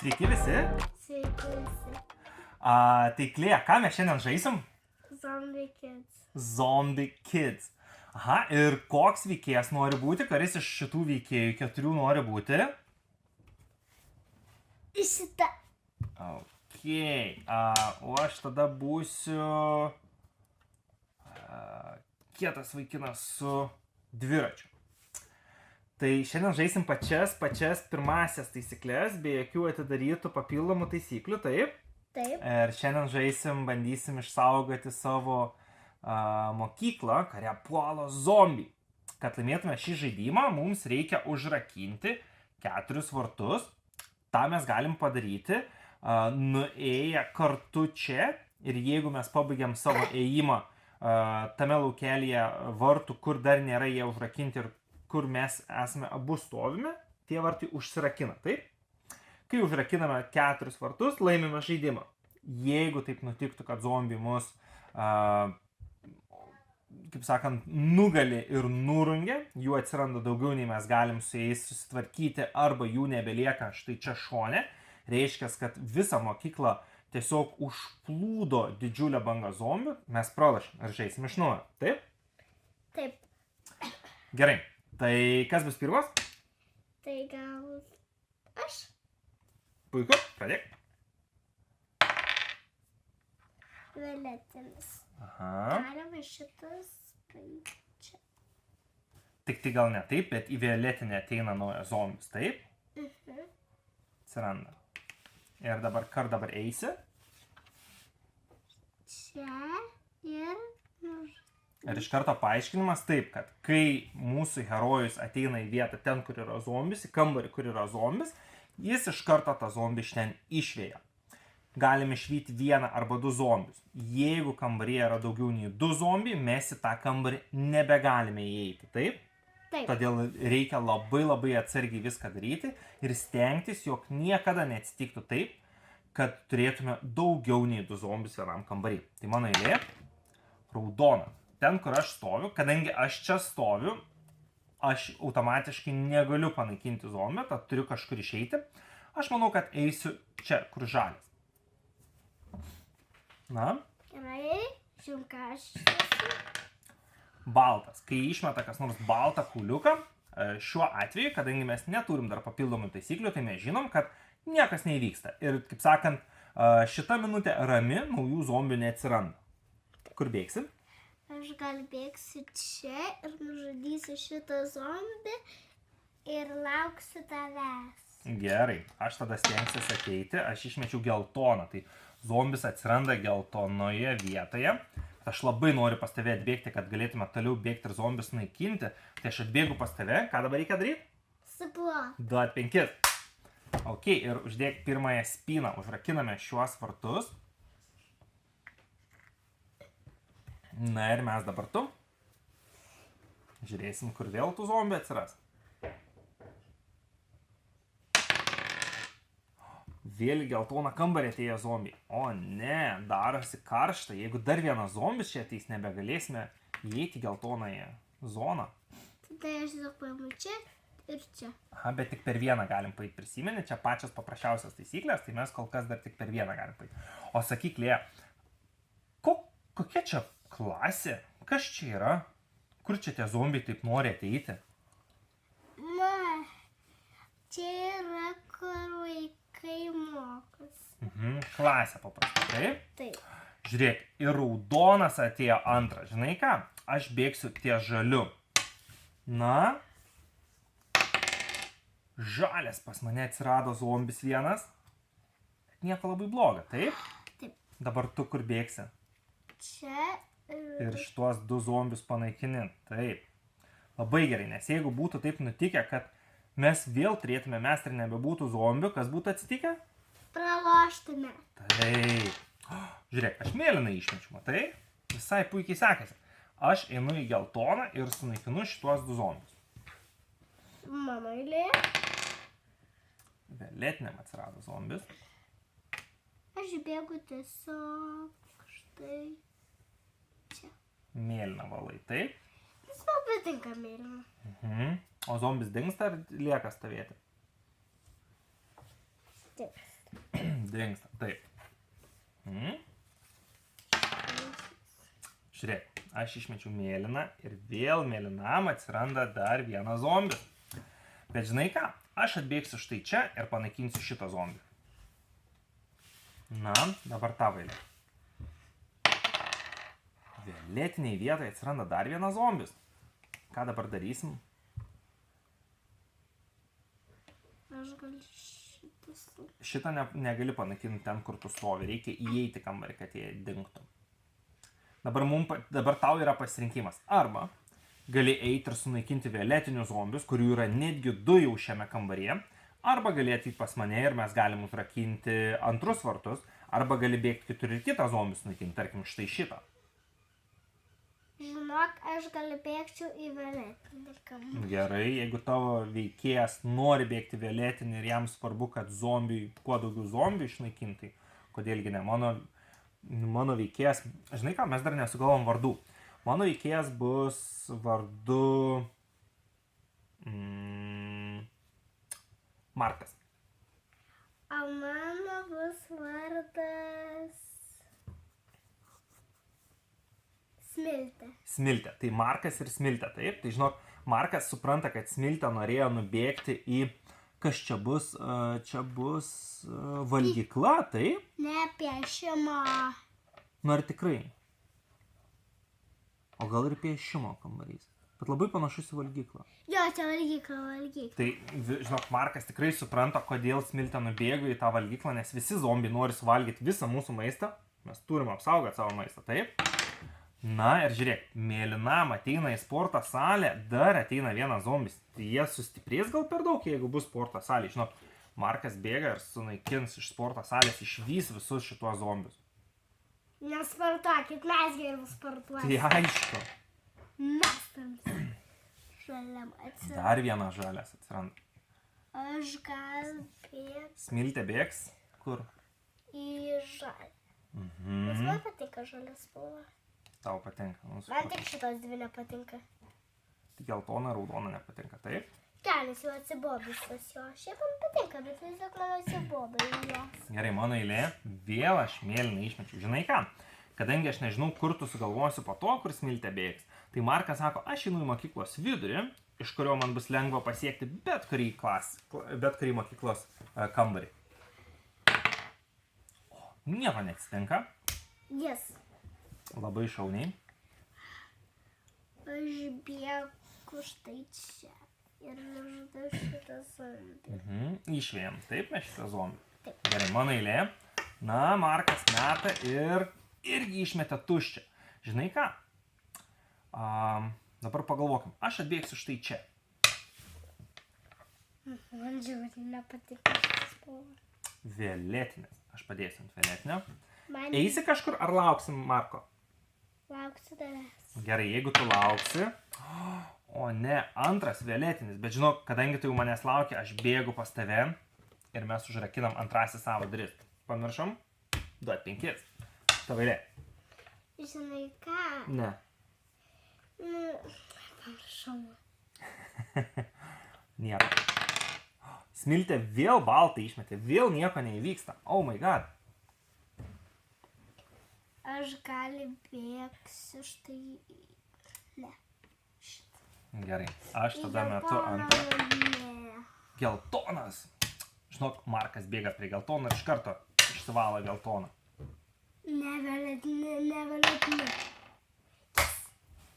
Sveiki visi. Sveiki visi. Tai Klėja, ką mes šiandien žaisim? Zombie Kids. Zombie Kids. Aha, ir koks veikėjas nori būti? Kuris iš šitų veikėjų 4 nori būti? Šita. Ok. O aš tada būsiu kietas vaikinas su dviračiu. Tai šiandien žaisim pačias pirmasias taisyklės, be jokių atidarytų papildomų taisyklių, taip? Taip. Ir šiandien žaisim, bandysim išsaugoti savo mokyklą, kurią puola zombiai. Kad laimėtume šį žaidimą, mums reikia užrakinti 4 vartus. Ta mes galim padaryti, nuėję kartu čia. Ir jeigu mes pabaigiam savo ėjimą tame laukelyje vartų, kur dar nėra jie užrakinti ir kur mes esame abu stovime, tie vartai užsirakina, taip? Kai užrakiname 4 vartus, laimime žaidimą. Jeigu taip nutiktų, kad zombiai mus, kaip sakant, nugali ir nurungia, jų atsiranda daugiau, nei mes galim su jais susitvarkyti, arba jų nebelieka štai čia šone, reiškia, kad visą mokyklą tiesiog užplūdo didžiulę bangą zombių, mes pralašim ir žaisim iš naujo, taip? Taip. Gerai, tai kas bus pirmas? Tai gal aš. Puiku, pradėk. Violetinis. Aha. Darėme šitas. Čia. Tik tai gal ne taip, bet į violetinę ateina naujas zombis, taip? Atsiranda. Ir dabar, kur dabar eisi? Čia ir... Ir iš karto paaiškinimas taip, kad kai mūsų herojus ateina į vietą ten, kur yra zombis, į kambarį, kur yra zombis, jis iš karto tą zombį iš ten išvėja. Galime išvyti 1 arba 2 zombius. Jeigu kambaryje yra daugiau nei 2 zombiai, mes į tą kambarį nebegalime įeiti, taip? Taip. Todėl reikia labai atsargiai viską daryti ir stengtis, jog niekada neatsitiktų taip, kad turėtume daugiau nei 2 zombius vienam kambarį. Tai mano eilė raudona. Ten, kur aš stoviu, kadangi aš čia stoviu, aš automatiškai negaliu panaikinti zombio, tad turiu kažkur išeiti. Aš manau, kad eisiu čia, kur žalias. Na? Gerai, žiūrėjom, ką aš esu. Baltas. Kai išmeta kas nors baltą kuliuką, šiuo atveju, kadangi mes neturim dar papildomų taisyklių, tai mes žinom, kad niekas neįvyksta. Ir, kaip sakant, šita minutė rami, naujų zombių neatsiranda. Kur bėgsi? Aš gal bėgsiu čia ir nužudysiu šitą zombį ir lauksiu tavęs. Gerai, aš tada stengsiuosi ateiti, aš išmečiau geltoną, tai zombis atsiranda geltonoje vietoje. Aš labai noriu pas tave atbėgti, kad galėtume toliau bėgti ir zombis naikinti. Tai aš atbėgu pas tave, ką dabar reikia daryti? Suplok. Duot 5. Ok, ir uždėk pirmąją spyną, užrakiname šiuos vartus. Na ir mes dabar tu. Žiūrėsim, kur vėl tų zombių atsiras. Vėl į geltoną kambarį atėjo zombiai. O ne, darosi karšta. Jeigu dar vienas zombis čia ateis, nebegalėsime įeiti į geltonąją zoną. Tada aš tiesiog paimu čia ir čia. Aha, bet tik per vieną galim paeiti, prisimeni, čia pačios paprasčiausias taisyklės, tai mes kol kas dar tik per vieną galim paeiti. O sakyk, Lėja, kokia čia klasė? Kas čia yra? Kur čia tie zombiai taip nori ateiti? Na, čia yra, kur vaikai mokas. Klasė paprastai, taip? Taip. Žiūrėk, ir raudonas atėjo antras. Žinai ką? Aš bėgsiu ties žaliu. Na? Žalias pas mane atsirado zombis vienas. Nieko labai bloga, taip? Taip. Dabar tu kur bėgsi? Čia Ir šituos 2 zombius panaikini. Taip. Labai gerai, nes jeigu būtų taip nutikę, kad mes vėl turėtume mes ir nebebūtų zombių, kas būtų atsitikę? praloštume. Taip. Žiūrėk, aš mėlyną išmečiu, matai? Visai puikiai sekasi. Aš einu į geltoną ir sunaikinu šituos 2 zombius. Mano eilė. Violetiniam atsirado zombis. Aš bėgu tiesiog štai čia. Mėlyną valai, taip? Jis man patinka mėlyna. O zombis dingsta ar lieka stovėti? Taip. Dingsta, taip. Žiūrėk, aš išmečiau mėlyną ir vėl mėlynam atsiranda dar vienas zombis. Bet žinai ką, aš atbėgsiu štai čia ir panaikinsiu šitą zombį. Na, dabar tavo eilė. Violetiniai vietoje atsiranda dar vienas zombis. Ką dabar darysim? Aš galiu šitas. Šitą negali panaikinti ten, kur tu stovi. Reikia įeiti kambarį, kad jie dingtų. Dabar tau yra pasirinkimas. Arba gali eiti ir sunaikinti violetinius zombius, kurių yra netgi 2 jau šiame kambaryje. Arba gali ateiti pas mane ir mes galim užrakinti antrus vartus. Arba gali bėgti kitur ir kitą zombius sunaikinti, tarkim štai šitą. Žinok, aš galiu bėgčiau į violetinį kambarį. Gerai, jeigu tavo veikėjas nori bėgti violetinį ir jam svarbu, kad kuo daugiau zombių išnaikinti, kodėlgi ne, mano veikėjas, žinai ką, mes dar nesugalvom vardų. Mano veikėjas bus vardu Markas. O mano bus vardas Smiltė. Smiltė. Tai Markas ir Smiltė, taip. Tai žinok, Markas supranta, kad Smiltė norėjo nubėgti į, kas čia bus, valgykla, taip? Ne piešimo. Nu ar tikrai? O gal ir piešimo kambarys. Bet labai panašus į valgyklą. Jo, čia valgykla. Tai, žinok, Markas tikrai supranta, kodėl Smiltė nubėgo į tą valgyklą, nes visi zombiai nori suvalgyti visą mūsų maistą. Mes turim apsaugoti savo maistą, taip? Na ir žiūrėk, mėlynam ateina į sporto salę, dar ateina vienas zombis. Tai jie sustiprės gal per daug, jeigu bus sporto salė. Žinok, Markas bėga ir sunaikins iš sporto salės, išvys visus šituos zombius. Nespartuokit, mes geriau sportuosim. Tai aišku. Mes tam žaliam atsiranda. Dar vienas žalias atsiranda. Aš gal bėgsiu Smiltė bėgs? Kur? į žalį. Nes man patinka žalia spalva. Tau patinka. Man tik šitos dvi nepatinka. Tik geltona, raudona nepatinka, taip? Kelias jau atsibodusios jo. Šiaip man patinka, bet vis dėlto man atsibodo jos. Gerai, mano eilė. Vėl aš mėlyną išmečiau. Žinai ką? Kadangi aš nežinau, kur tu sugalvosiu po to, kur Smiltė bėgs, tai Markas sako, aš einu į mokyklos vidurį, iš kurio man bus lengva pasiekti bet kurį mokyklos kambarį. O, nieko neatsitinka. Yes. Labai šauniai. Aš bėgu štai čia. Ir žudau šitą zombį. Išvėjom, taip, mes šitą zombį. Taip. Gerai, mano eilė. Na, Markas meta ir irgi išmeta tuščią. Žinai ką? Dabar pagalvokim. Aš atbėgsiu štai čia. Man žiūrėti nepatinka šitą spalvą. Violetinis. Aš padėsiu ant violetinio. Man Eisi kažkur ar lauksim Marko? lauksiu tavęs. Gerai, jeigu tu lauksi. O ne, antras violetinis. Bet žinok, kadangi tu jau manęs laukia, aš bėgu pas tave ir mes užrakinam antrasis savo duris. Pamiršom? Duot 5. Tavo eilė. Žinai ką? Ne. Pamiršau. Nieko. Smiltė vėl baltą išmetė. Vėl nieko neįvyksta. Oh my god. Aš gali bėgsiu štai... Ne. Gerai. Aš tada metu ant geltonas. Žinok, Markas bėga prie geltono ir iš karto išsivalo geltoną. Ne violetinė.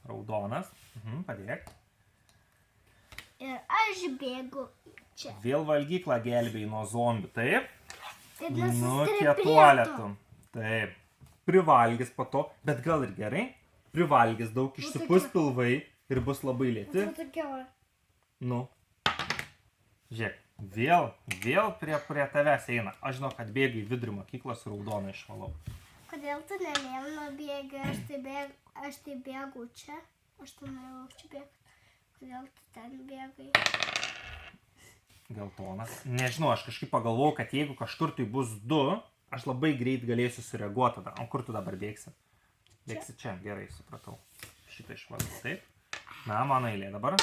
Raudonas. Padėk. Ir aš bėgu čia. Vėl valgyklą gelbėjai nuo zombių, taip? Taip Nu, nesustiprėtų. kietuolė tu. Taip. Privalgys po to, bet gal ir gerai. Privalgys daug, išsipus pilvai ir bus labai lėti. Nu. Žiūrėk, vėl prie tavęs eina. Aš žinau, kad bėgai vidurį mokyklos ir raudoną išvalau. Kodėl tu nemėlyno bėgi? Aš tai bėgu čia. Aš tai norėjau čia bėgti. Kodėl tu ten bėgai? Geltonas. Nežinau, aš kažkaip pagalvojau, kad jeigu kažkur tai bus 2, aš labai greit galėsiu sureaguoti tada. O kur tu dabar bėgsi? Bėgsi čia, gerai, supratau. Šitą išvalau, taip. Na, mano eilė dabar.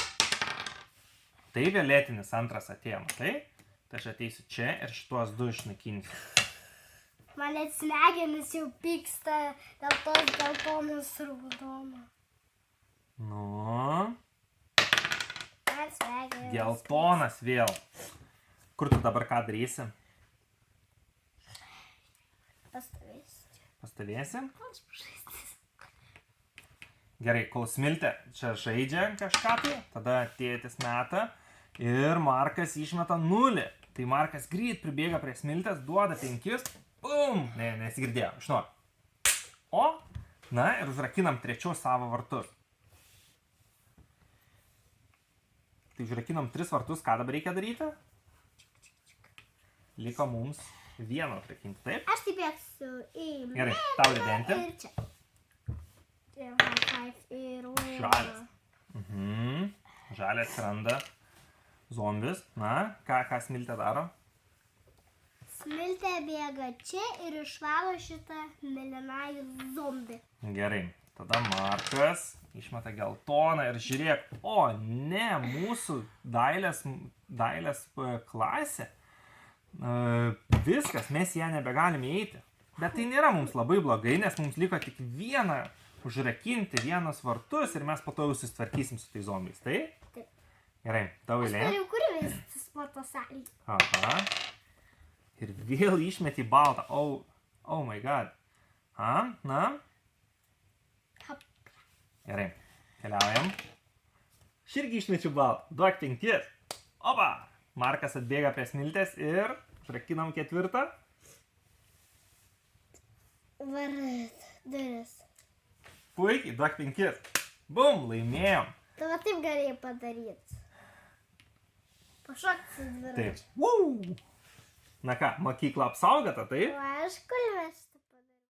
Tai violetinis antras atėjo, tai? Tai aš ateisiu čia ir šituos du išnaikinsiu. Man net smegenis jau pyksta dėl tos geltonos raudono. Nu, Man smegenis. geltonas vėl. Kur tu dabar ką darysi? Pastovėsiu. Pastovėsi? Aš pažaistis. Gerai, kol Smiltė čia žaidžia kažką tai, tada tėtis meta ir Markas išmeta 0. Tai Markas greit pribėga prie Smiltės, duoda 5. Bum! Ne, nesigirdėjo, iš noriu. O, na ir užrakinam trečius savo vartus. Tai užrakinam 3 vartus, ką dabar reikia daryti? Liko mums vieną atrakinti, taip? Aš taip bėgsiu į Gerai, tau ridenti. ir čia. Ir high five ir Žalias. Žalia atsiranda zombis. Na, ką Smiltė daro? Smiltė bėga čia ir išvalo šitą mėlynąjį zombį. Gerai, tada Markas išmeta geltoną ir žiūrėk, o ne, mūsų dailės klasė. Viskas, mes ją nebegalime eiti. Bet tai nėra mums labai blogai, nes mums liko tik vieną užrakinti, vienas vartus ir mes po to jau susitvarkysim su tai zombiais. Tai? Taip. Gerai, tavo Aš eilė. turiu kur vestis sporto salį. Aha. Ir vėl išmeti baltą. Oh my god. Na? Hop. Gerai, keliaujam. Aš irgi išmečiu baltą. Duok 5. Opa! Markas atbėga prie Smiltės ir užrakinam 4. Varat, duris. Puikiai, duok 5. Bum, laimėjom. Tu va taip galėjai padaryti. Pašokti su dviračiu. Taip. Woo! Na ką, mokykla apsaugota, taip? O aš kulvešta.